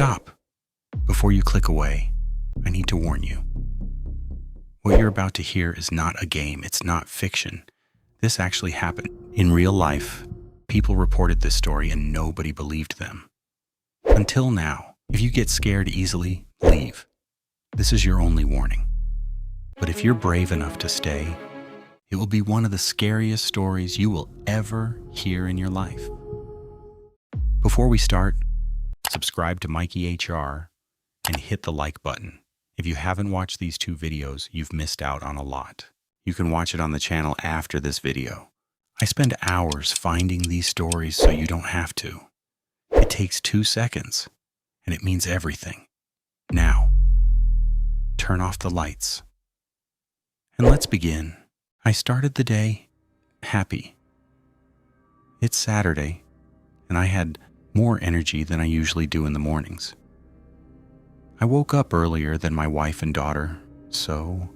Stop! Before you click away, I need to warn you. What you're about to hear is not a game, it's not fiction. This actually happened. In real life, people reported this story and nobody believed them. Until now, if you get scared easily, leave. This is your only warning. But if you're brave enough to stay, it will be one of the scariest stories you will ever hear in your life. Before we start, subscribe to Mikey HR and hit the like button. If you haven't watched these 2 videos, you've missed out on a lot. You can watch it on the channel after this video. I spend hours finding these stories so you don't have to. It takes 2 seconds, and it means everything. Now, turn off the lights. And let's begin. I started the day happy. It's Saturday, and I had more energy than I usually do in the mornings. I woke up earlier than my wife and daughter, so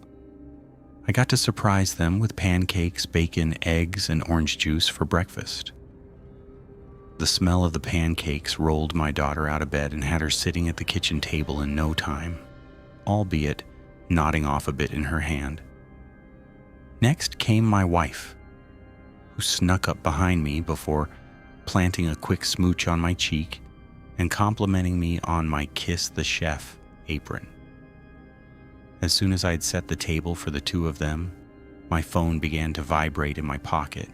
I got to surprise them with pancakes, bacon, eggs, and orange juice for breakfast. The smell of the pancakes rolled my daughter out of bed and had her sitting at the kitchen table in no time, albeit nodding off a bit in her hand. Next came my wife, who snuck up behind me before planting a quick smooch on my cheek and complimenting me on my Kiss the Chef apron. As soon as I had set the table for the 2 of them, my phone began to vibrate in my pocket.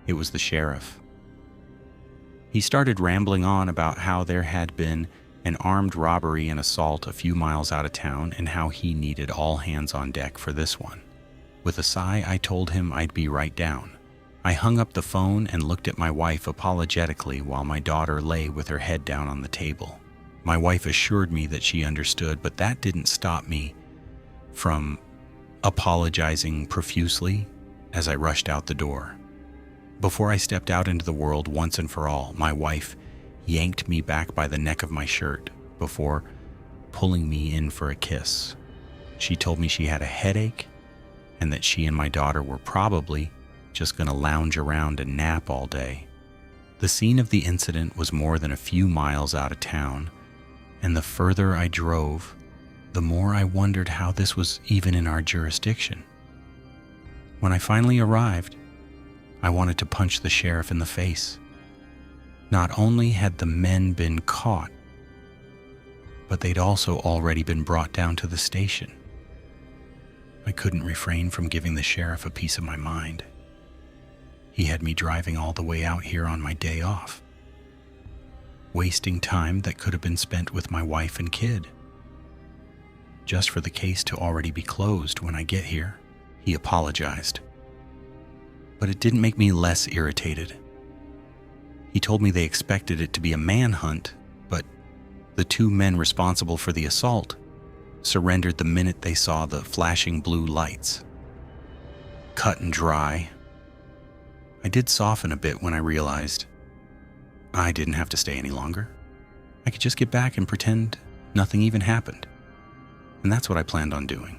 It was the sheriff. He started rambling on about how there had been an armed robbery and assault a few miles out of town and how he needed all hands on deck for this one. With a sigh, I told him I'd be right down. I hung up the phone and looked at my wife apologetically while my daughter lay with her head down on the table. My wife assured me that she understood, but that didn't stop me from apologizing profusely as I rushed out the door. Before I stepped out into the world once and for all, my wife yanked me back by the neck of my shirt before pulling me in for a kiss. She told me she had a headache and that she and my daughter were probably just going to lounge around and nap all day. The scene of the incident was more than a few miles out of town, and the further I drove, the more I wondered how this was even in our jurisdiction. When I finally arrived, I wanted to punch the sheriff in the face. Not only had the men been caught, but they'd also already been brought down to the station. I couldn't refrain from giving the sheriff a piece of my mind. He had me driving all the way out here on my day off, wasting time that could have been spent with my wife and kid. Just for the case to already be closed when I get here, he apologized. But it didn't make me less irritated. He told me they expected it to be a manhunt, but the 2 men responsible for the assault surrendered the minute they saw the flashing blue lights. Cut and dry. I did soften a bit when I realized I didn't have to stay any longer. I could just get back and pretend nothing even happened. And that's what I planned on doing.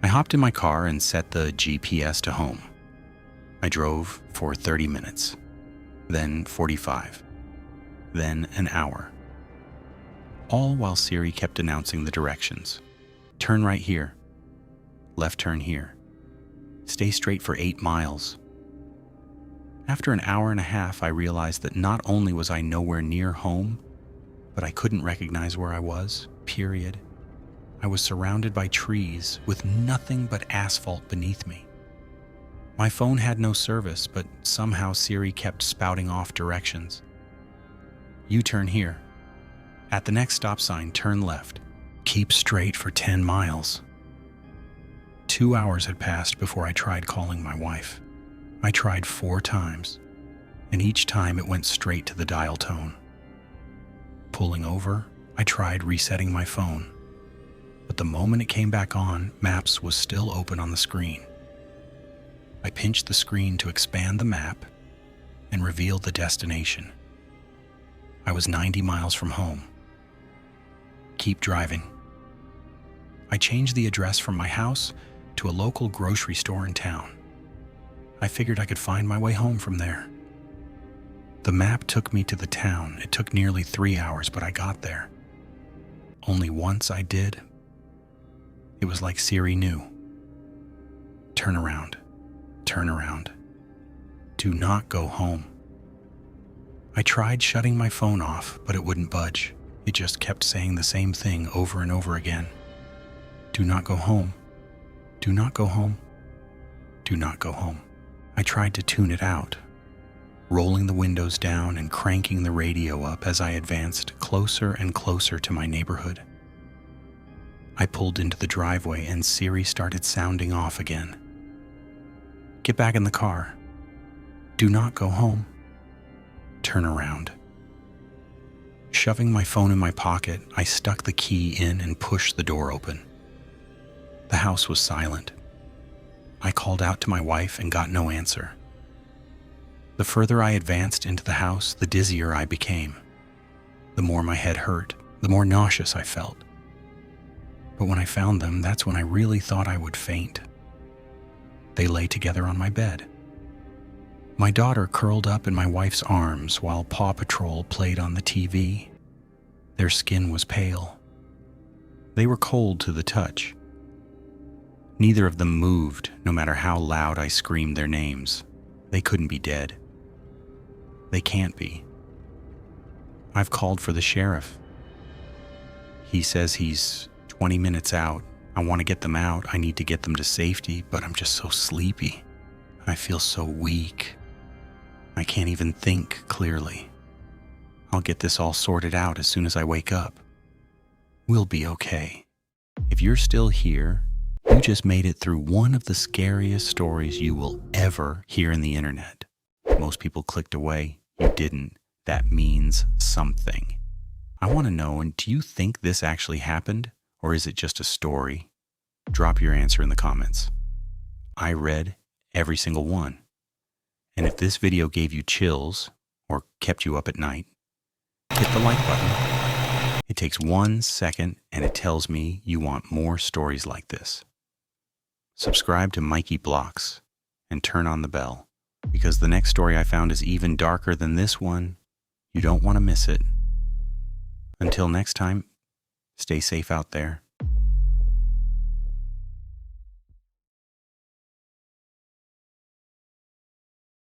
I hopped in my car and set the GPS to home. I drove for 30 minutes, then 45, then an hour. All while Siri kept announcing the directions. Turn right here. Left turn here. Stay straight for 8 miles. After an hour and a half, I realized that not only was I nowhere near home, but I couldn't recognize where I was, period. I was surrounded by trees with nothing but asphalt beneath me. My phone had no service, but somehow Siri kept spouting off directions. U-turn here. At the next stop sign, turn left. Keep straight for 10 miles. 2 hours had passed before I tried calling my wife. I tried 4 times, and each time it went straight to the dial tone. Pulling over, I tried resetting my phone, but the moment it came back on, Maps was still open on the screen. I pinched the screen to expand the map and revealed the destination. I was 90 miles from home. Keep driving. I changed the address from my house to a local grocery store in town. I figured I could find my way home from there. The map took me to the town. It took nearly 3 hours, but I got there. Only once I did. It was like Siri knew. Turn around. Turn around. Do not go home. I tried shutting my phone off, but it wouldn't budge. It just kept saying the same thing over and over again. Do not go home. Do not go home. Do not go home. I tried to tune it out, rolling the windows down and cranking the radio up as I advanced closer and closer to my neighborhood. I pulled into the driveway and Siri started sounding off again. Get back in the car. Do not go home. Turn around. Shoving my phone in my pocket, I stuck the key in and pushed the door open. The house was silent. I called out to my wife and got no answer. The further I advanced into the house, the dizzier I became. The more my head hurt, the more nauseous I felt. But when I found them, that's when I really thought I would faint. They lay together on my bed. My daughter curled up in my wife's arms while Paw Patrol played on the TV. Their skin was pale. They were cold to the touch. Neither of them moved, no matter how loud I screamed their names. They couldn't be dead. They can't be. I've called for the sheriff. He says he's 20 minutes out. I want to get them out. I need to get them to safety, but I'm just so sleepy. I feel so weak. I can't even think clearly. I'll get this all sorted out as soon as I wake up. We'll be okay. If you're still here, you just made it through one of the scariest stories you will ever hear in the internet. Most people clicked away. You didn't. That means something. I want to know, and do you think this actually happened? Or is it just a story? Drop your answer in the comments. I read every single one. And if this video gave you chills or kept you up at night, hit the like button. It takes 1 second and it tells me you want more stories like this. Subscribe to Mikey Blocks and turn on the bell, because the next story I found is even darker than this one. You don't want to miss it. Until next time, stay safe out there.